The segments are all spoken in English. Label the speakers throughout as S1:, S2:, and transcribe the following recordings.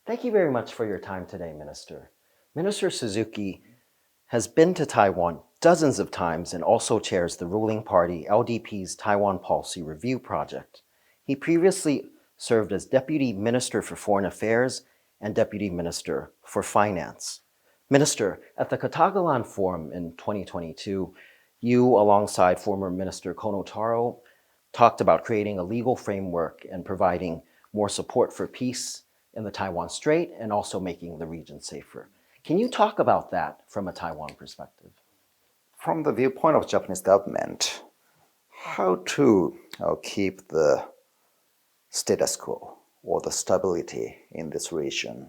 S1: Thank you very much for your time today, Minister. Minister Suzuki has been to Taiwan dozens of times and also chairs the ruling party LDP's Taiwan Policy Review Project. He previously served as Deputy Minister for Foreign Affairs and Deputy Minister for Finance. Minister, at the Katagalan Forum in 2022, you, alongside former Minister Kono Taro, talked about creating a legal framework and providing more support for peace in the Taiwan Strait and also making the region safer. Can you talk about that from a Taiwan perspective?
S2: From the viewpoint of Japanese government, how to keep the status quo or the stability in this region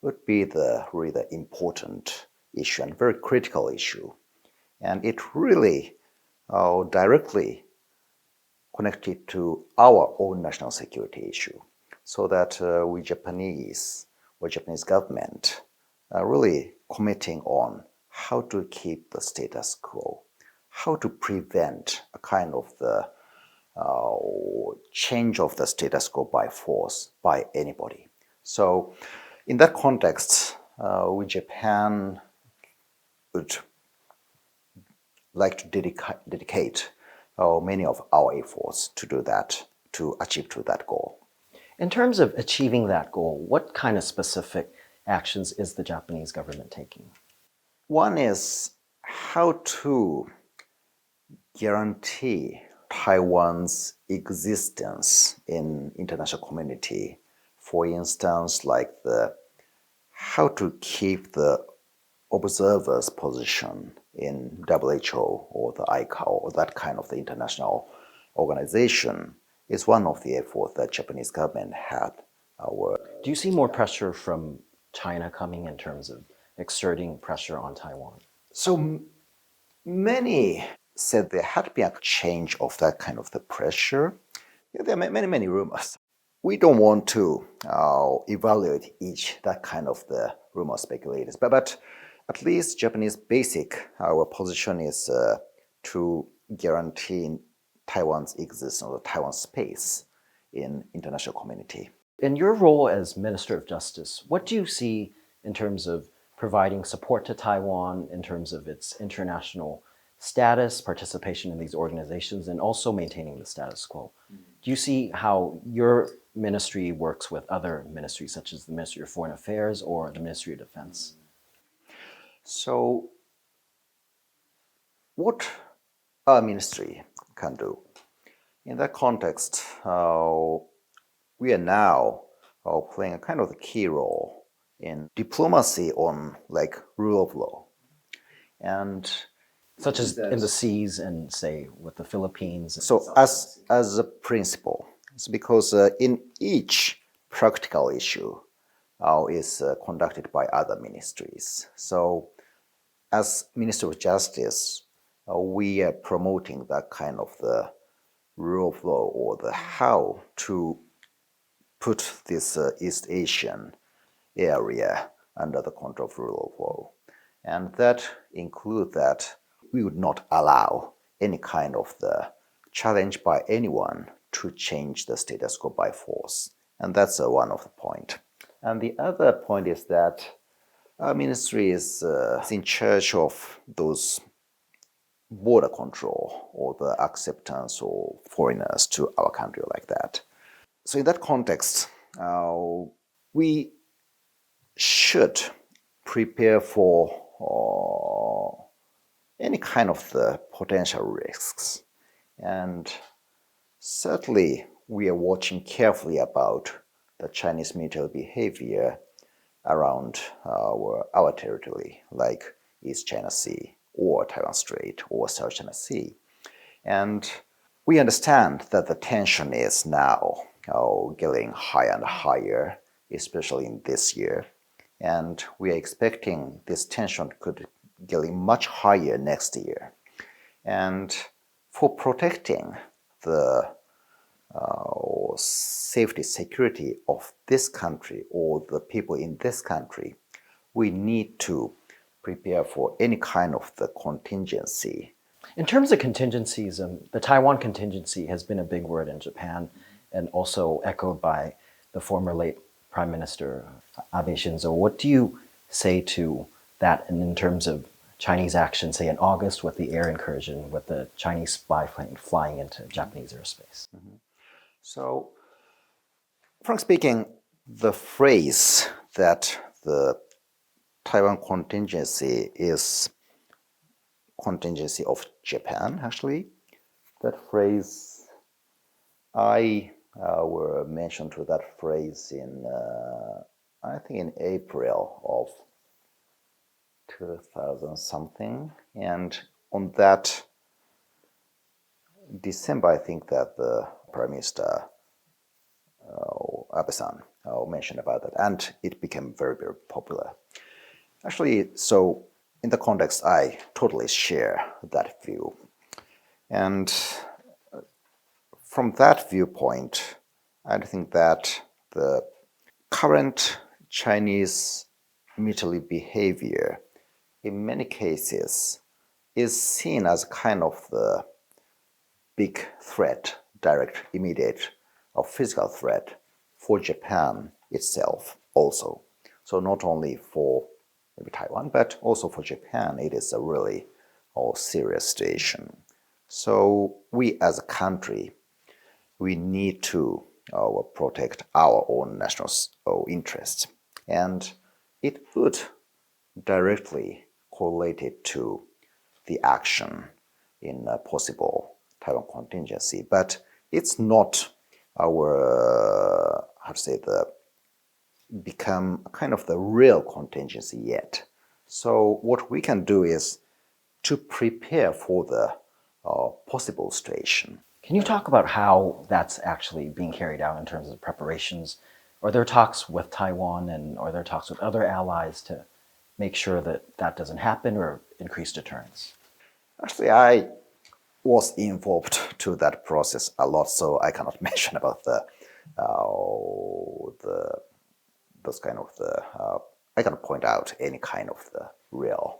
S2: would be the really important issue and very critical issue. And it really directly connected to our own national security issue. So that we Japanese or Japanese government are really committing on how to keep the status quo, how to prevent a kind of the change of the status quo by force by anybody. So in that context, we Japan would like to dedicate many of our efforts to do that, to achieve to that goal.
S1: In terms of achieving that goal, what kind of specific actions is the Japanese government taking?
S2: One is how to guarantee Taiwan's existence in international community. For instance, like how to keep the observer's position in WHO or the ICAO or that kind of the international organization is one of the efforts that Japanese government had.
S1: Do you see more pressure from China coming in terms of exerting pressure on Taiwan?
S2: So many said there had been a change of that kind of the pressure. There are many rumors. We don't want to evaluate each that kind of the rumor speculators, but at least Japanese basic our position is to guarantee Taiwan's existence or Taiwan space in international community.
S1: In your role as Minister of Justice, what do you see in terms of providing support to Taiwan in terms of its international status, participation in these organizations, and also maintaining the status quo? Do you see how your ministry works with other ministries, such as the Ministry of Foreign Affairs or the Ministry of Defense?
S2: So what our ministry can do? In that context, we are now playing a kind of the key role in diplomacy on like rule of law. And
S1: such as in the seas and say with the Philippines.
S2: So as a principle, it's because in each practical issue is conducted by other ministries. So as Minister of Justice, we are promoting that kind of the rule of law or the how to put this East Asian area under the control of rule of law. And that includes that we would not allow any kind of the challenge by anyone to change the status quo by force. And that's one of the point. And the other point is that our ministry is in charge of those border control or the acceptance of foreigners to our country like that. So in that context, we should prepare for any kind of the potential risks. And certainly we are watching carefully about the Chinese military behavior around our territory, like East China Sea or Taiwan Strait or South China Sea. And we understand that the tension is now getting higher and higher, especially in this year. And we are expecting this tension could getting much higher next year. And for protecting the safety, security of this country or the people in this country, we need to prepare for any kind of the contingency.
S1: In terms of contingencies, the Taiwan contingency has been a big word in Japan and also echoed by the former late Prime Minister Abe Shinzo. What do you say to that in terms of Chinese action, say in August with the air incursion, with the Chinese spy plane flying into Japanese airspace?
S2: So, frankly speaking, the phrase that the Taiwan contingency is contingency of Japan, actually, that phrase, I were mentioned to that phrase in, I think in April of 2000 something, and on that December, I think that the Prime Minister Abe-san mentioned about that, and it became very, very popular. Actually, so in the context, I totally share that view. And from that viewpoint, I think that the current Chinese military behavior in many cases is seen as kind of the big threat, direct, immediate, or physical threat for Japan itself also. So not only for maybe Taiwan, but also for Japan, it is a really serious situation. So we as a country, we need to protect our own national interests. And it would directly correlate it to the action in a possible Taiwan contingency. But it's not our, how to say, become kind of the real contingency yet. So what we can do is to prepare for the possible situation.
S1: Can you talk about how that's actually being carried out in terms of preparations? Are there talks with Taiwan and are there talks with other allies to make sure that that doesn't happen or increase deterrence?
S2: Actually, I was involved to that process a lot, so I cannot mention about those kind of I cannot point out any kind of the real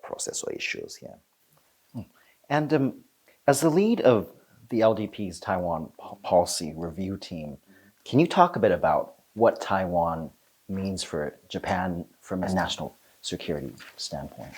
S2: process or issues here.
S1: And as the lead of the LDP's Taiwan policy review team, can you talk a bit about what Taiwan means for Japan from a national security standpoint?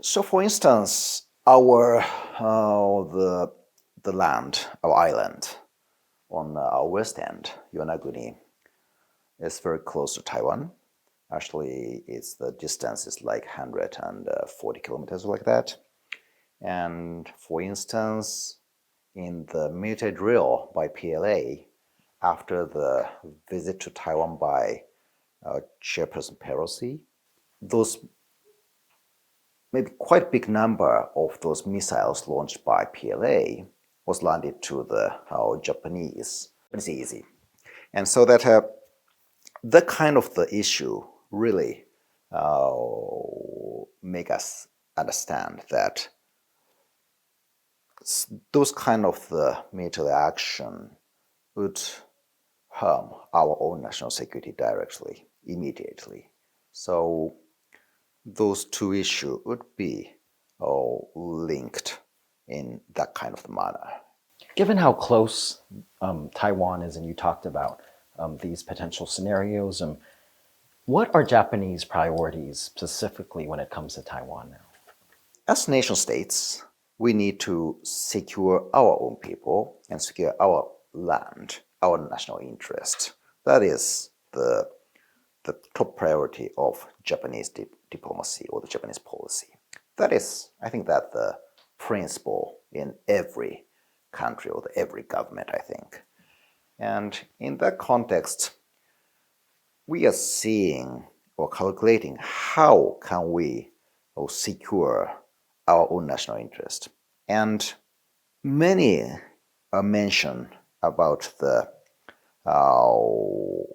S2: So, for instance, our the land, our island on our west end, Yonaguni, is very close to Taiwan. Actually, the distance is like 140 kilometers, like that. And for instance, in the military drill by PLA, after the visit to Taiwan by Chairperson Pelosi, those maybe quite big number of those missiles launched by PLA was landed to our Japanese easy. And so that the kind of the issue really make us understand that those kind of the military action would harm our own national security directly, immediately. So those two issues would be linked in that kind of manner.
S1: Given how close Taiwan is, and you talked about these potential scenarios, what are Japanese priorities specifically when it comes to Taiwan now?
S2: As nation states, we need to secure our own people and secure our land, our national interest. That is the top priority of Japanese diplomacy or the Japanese policy. That is, I think, that the principle in every country or every government, I think. And in that context, we are seeing or calculating how can we secure our own national interest. And many are mentioned about the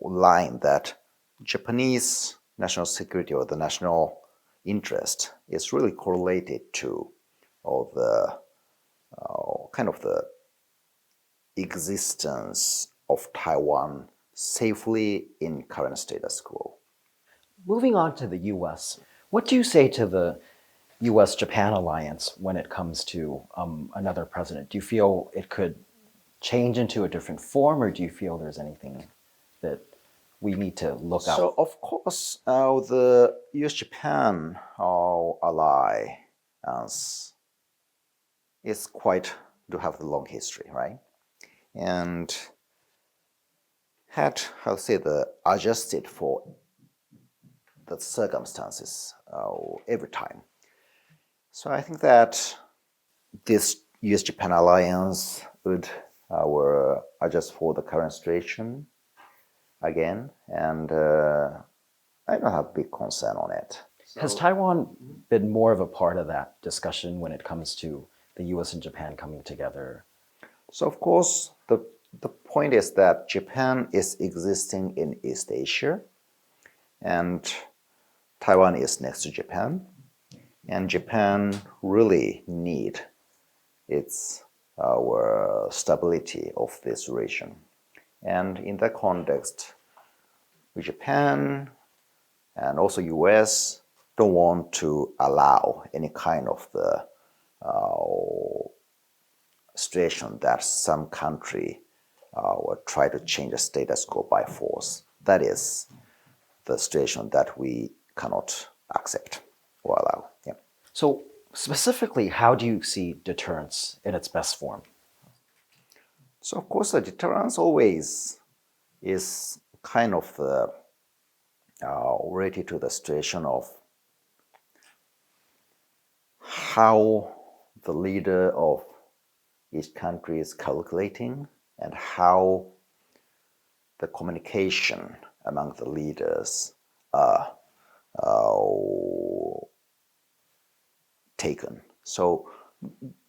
S2: line that Japanese national security or the national interest is really correlated to all the kind of the existence of Taiwan safely in current status quo.
S1: Moving on to the US, what do you say to the US-Japan alliance when it comes to another president? Do you feel it could change into a different form, or do you feel there's anything that we need to look out?
S2: So, of course, the US-Japan alliance is to have the long history, right? And had, how to say, adjusted for the circumstances every time. So I think that this US-Japan alliance would adjust for the current situation again, and I don't have big concern on it.
S1: Has Taiwan been more of a part of that discussion when it comes to the US and Japan coming together?
S2: So of course, the point is that Japan is existing in East Asia, and Taiwan is next to Japan, and Japan really need our stability of this region. And in that context, Japan and also US don't want to allow any kind of the situation that some country will try to change the status quo by force. That is the situation that we cannot accept or allow. Yeah.
S1: So specifically, how do you see deterrence in its best form?
S2: So of course, the deterrence always is kind of related to the situation of how the leader of each country is calculating and how the communication among the leaders are taken. So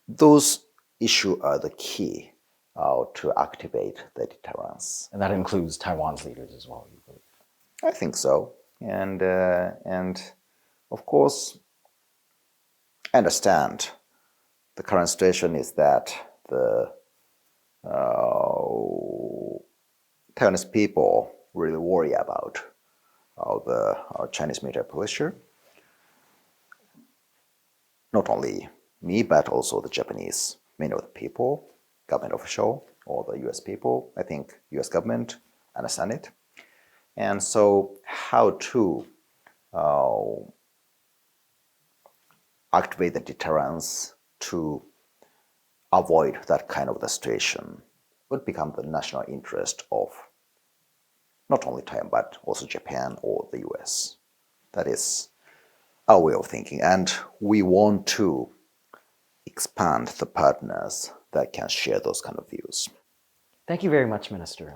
S2: those issues are the key to activate the deterrence.
S1: And that includes Taiwan's leaders as well, you believe?
S2: I think so. And of course, I understand the current situation is that the Taiwanese people really worry about the Chinese military policy. Not only me, but also the Japanese, many of the people, government official, or the US people. I think US government understand it. And so how to activate the deterrence to avoid that kind of the situation would become the national interest of not only Taiwan, but also Japan or the US. That is our way of thinking. And we want to expand the partners that can share those kind of views.
S1: Thank you very much, Minister.